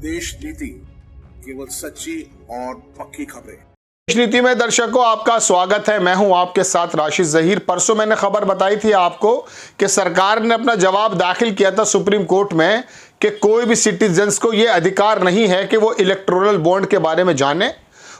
देश नीति, केवल सच्ची और पक्की खबरें। देश नीति में दर्शकों आपका स्वागत है। मैं हूं आपके साथ राशिद जहीर। परसों मैंने खबर बताई थी आपको कि सरकार ने अपना जवाब दाखिल किया था सुप्रीम कोर्ट में कि कोई भी सिटीजन्स को यह अधिकार नहीं है कि वो इलेक्टोरल बॉन्ड के बारे में जाने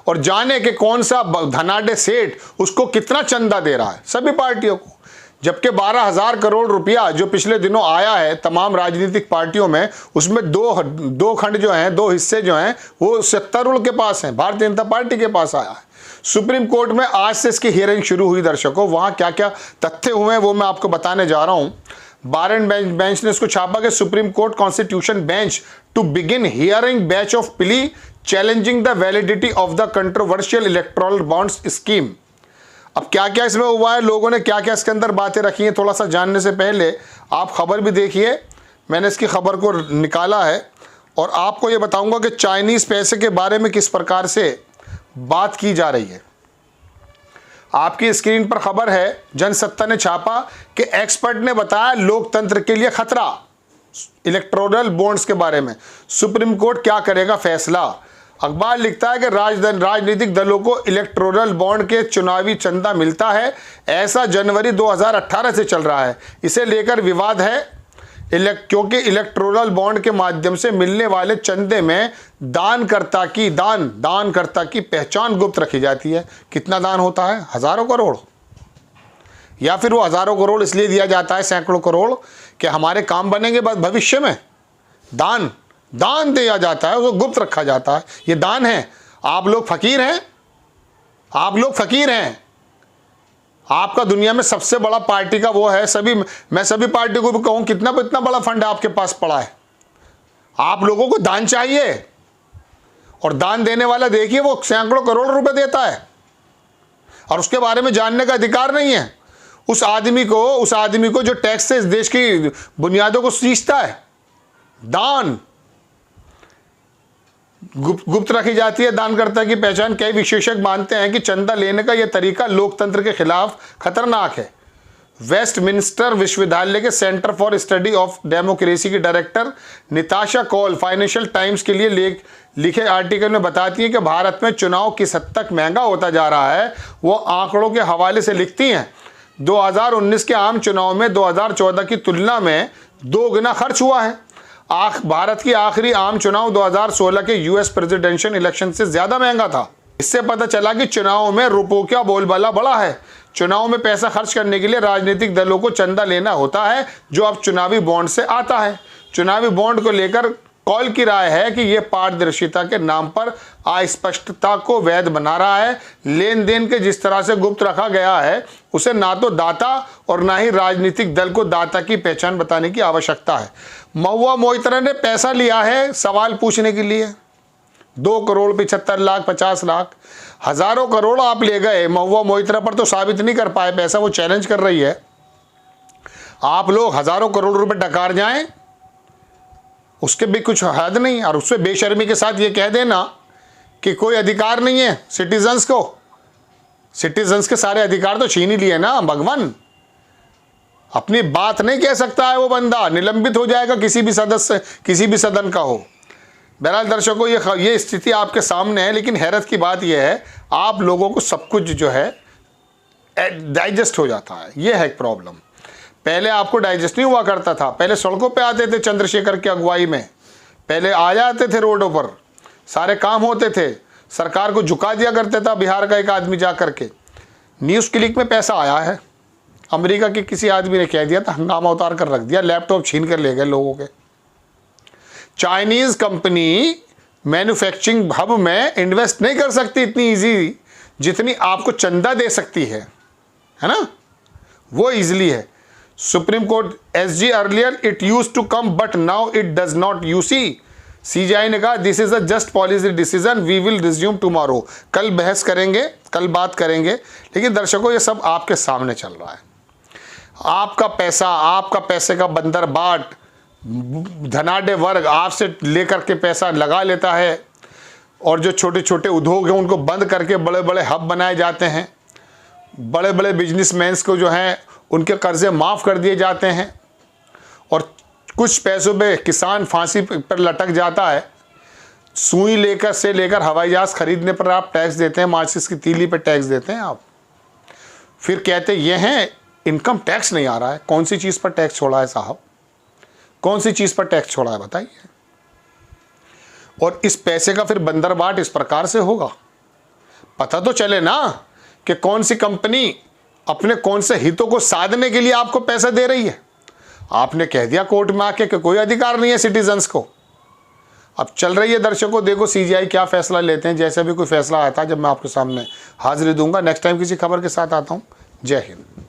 और जाने कि कौन सा धनाढ्य सेठ उसको कितना चंदा दे रहा है सभी पार्टियों को। जबकि 12,000 करोड़ रुपया जो पिछले दिनों आया है तमाम राजनीतिक पार्टियों में, उसमें दो खंड जो हैं, दो हिस्से जो हैं, वो सत्तारूढ़ के पास हैं, भारतीय जनता पार्टी के पास आया है। सुप्रीम कोर्ट में आज से इसकी हियरिंग शुरू हुई दर्शकों। वहाँ क्या क्या तथ्य हुए हैं वो मैं आपको बताने जा रहा हूँ। बार एंड बेंच ने इसको छापा कि Supreme Court constitution bench to begin hearing batch of plea challenging the validity of the controversial electoral bonds scheme. अब क्या क्या इसमें हुआ है, लोगों ने क्या क्या इसके अंदर बातें रखी हैं, थोड़ा सा जानने से पहले आप खबर भी देखिए। मैंने इसकी खबर को निकाला है और आपको ये बताऊंगा कि चाइनीज़ पैसे के बारे में किस प्रकार से बात की जा रही है। आपकी स्क्रीन पर खबर है, जनसत्ता ने छापा कि एक्सपर्ट ने बताया लोकतंत्र के लिए खतरा। इलेक्टोरल बॉन्ड्स के बारे में सुप्रीम कोर्ट क्या करेगा फैसला। अखबार लिखता है कि राजनीतिक दलों को इलेक्टोरल बॉन्ड के चुनावी चंदा मिलता है, ऐसा जनवरी 2018 से चल रहा है। इसे लेकर विवाद है क्योंकि इलेक्टोरल बॉन्ड के माध्यम से मिलने वाले चंदे में दानकर्ता की पहचान गुप्त रखी जाती है। कितना दान होता है? हजारों करोड़, या फिर वो हजारों करोड़ इसलिए दिया जाता है, सैकड़ों करोड़, कि हमारे काम बनेंगे भविष्य में। दान दिया जाता है, उसको गुप्त रखा जाता है। ये दान है। आप लोग फकीर हैं, आपका दुनिया में सबसे बड़ा पार्टी का वो है, मैं सभी पार्टी को भी कहूं कितना बड़ा फंड आपके पास पड़ा है। आप लोगों को दान चाहिए और दान देने वाला देखिए वो सैकड़ों करोड़ रुपए देता है और उसके बारे में जानने का अधिकार नहीं है उस आदमी को जो टैक्स से इस देश की बुनियादों को सींचता है। दान गुप्त रखी जाती है, दानकर्ता की पहचान। कई विशेषज्ञ मानते हैं कि चंदा लेने का यह तरीका लोकतंत्र के खिलाफ खतरनाक है। वेस्टमिंस्टर विश्वविद्यालय के centre for study of democracy की director Nitasha Kaul Financial Times के लिए लिखे आर्टिकल में बताती है कि भारत में चुनाव किस हद तक महंगा होता जा रहा है। वो आंकड़ों के हवाले से लिखती हैं, 2019 के आम चुनाव में 2014 की तुलना में 2 गुना खर्च हुआ है। भारत की आखिरी आम चुनाव 2016 के यूएस प्रेसिडेंशियल इलेक्शन से ज्यादा महंगा था। इससे पता चला कि चुनाव में रुपयों का बोलबाला बड़ा है। चुनाव में पैसा खर्च करने के लिए राजनीतिक दलों को चंदा लेना होता है, जो अब चुनावी बॉन्ड से आता है। चुनावी बॉन्ड को लेकर कौल की राय है कि यह पारदर्शिता के नाम पर अस्पष्टता को वैध बना रहा है। लेन देन के जिस तरह से गुप्त रखा गया है, उसे ना तो दाता और ना ही राजनीतिक दल को दाता की पहचान बताने की आवश्यकता है। महुआ मोइत्रा ने पैसा लिया है सवाल पूछने के लिए, 2 करोड़ 75 लाख 50 लाख, हजारों करोड़ आप ले गए। महुआ मोइत्रा पर तो साबित नहीं कर पाए पैसा, वो चैलेंज कर रही है। आप लोग हजारों करोड़ रुपए डकार जाएं, उसके भी कुछ हद नहीं, और उससे बेशर्मी के साथ ये कह देना कि कोई अधिकार नहीं है सिटीजन्स के सारे अधिकार तो छीन ही लिए ना भगवान। अपनी बात नहीं कह सकता है वो बंदा, निलंबित हो जाएगा, किसी भी सदन का हो। बहरहाल दर्शकों, ये स्थिति आपके सामने है, लेकिन हैरत की बात यह है आप लोगों को सब कुछ जो है डाइजेस्ट हो जाता है। ये है एक प्रॉब्लम। पहले आपको डाइजेस्ट नहीं हुआ करता था। पहले सड़कों पे आते थे चंद्रशेखर की अगुवाई में, पहले आ जाते थे रोडों पर, सारे काम होते थे, सरकार को झुका दिया करते था बिहार का एक आदमी जा करके। न्यूज़ क्लिक में पैसा आया है, अमेरिका के किसी आदमी ने कह दिया था, हंगामा उतार कर रख दिया, लैपटॉप छीन कर ले गए लोगों के। चाइनीज़ कंपनी मैन्युफैक्चरिंग हब में इन्वेस्ट नहीं कर सकती इतनी इजी जितनी आपको चंदा दे सकती है ना, वो इजीली है। Supreme Court SG earlier it use to come but now it does not. CJI ने कहा this is a just policy decision, we will resume tomorrow. कल बहस करेंगे, कल बात करेंगे। लेकिन दर्शकों, ये सब आपके सामने चल रहा है। आपका पैसे का बंदर बाट धनाढ्य वर्ग आपसे लेकर के पैसा लगा लेता है, और जो छोटे छोटे उद्योग हैं उनको बंद करके बड़े बड़े हब बनाए जाते हैं। बड़े बड़े बिजनेसमैन्स को जो हैं उनके कर्जे माफ़ कर दिए जाते हैं, और कुछ पैसों पे किसान फांसी पर लटक जाता है। सुई लेकर हवाई जहाज खरीदने पर आप टैक्स देते हैं, माचिस की तीली पर टैक्स देते हैं आप। फिर कहते ये हैं इनकम टैक्स नहीं आ रहा है। कौन सी चीज़ पर टैक्स छोड़ा है साहब? कौन सी चीज़ पर टैक्स छोड़ा है बताइए? और इस पैसे का फिर बंदरबाट इस प्रकार से होगा, पता तो चले ना कि कौन सी कंपनी अपने कौन से हितों को साधने के लिए आपको पैसा दे रही है। आपने कह दिया कोर्ट में आके कि कोई अधिकार नहीं है सिटीजन्स को। अब चल रही है दर्शकों, देखो सीजीआई क्या फैसला लेते हैं। जैसे भी कोई फैसला आता है जब मैं आपके सामने हाजिरी दूंगा। नेक्स्ट टाइम किसी खबर के साथ आता हूं। जय हिंद।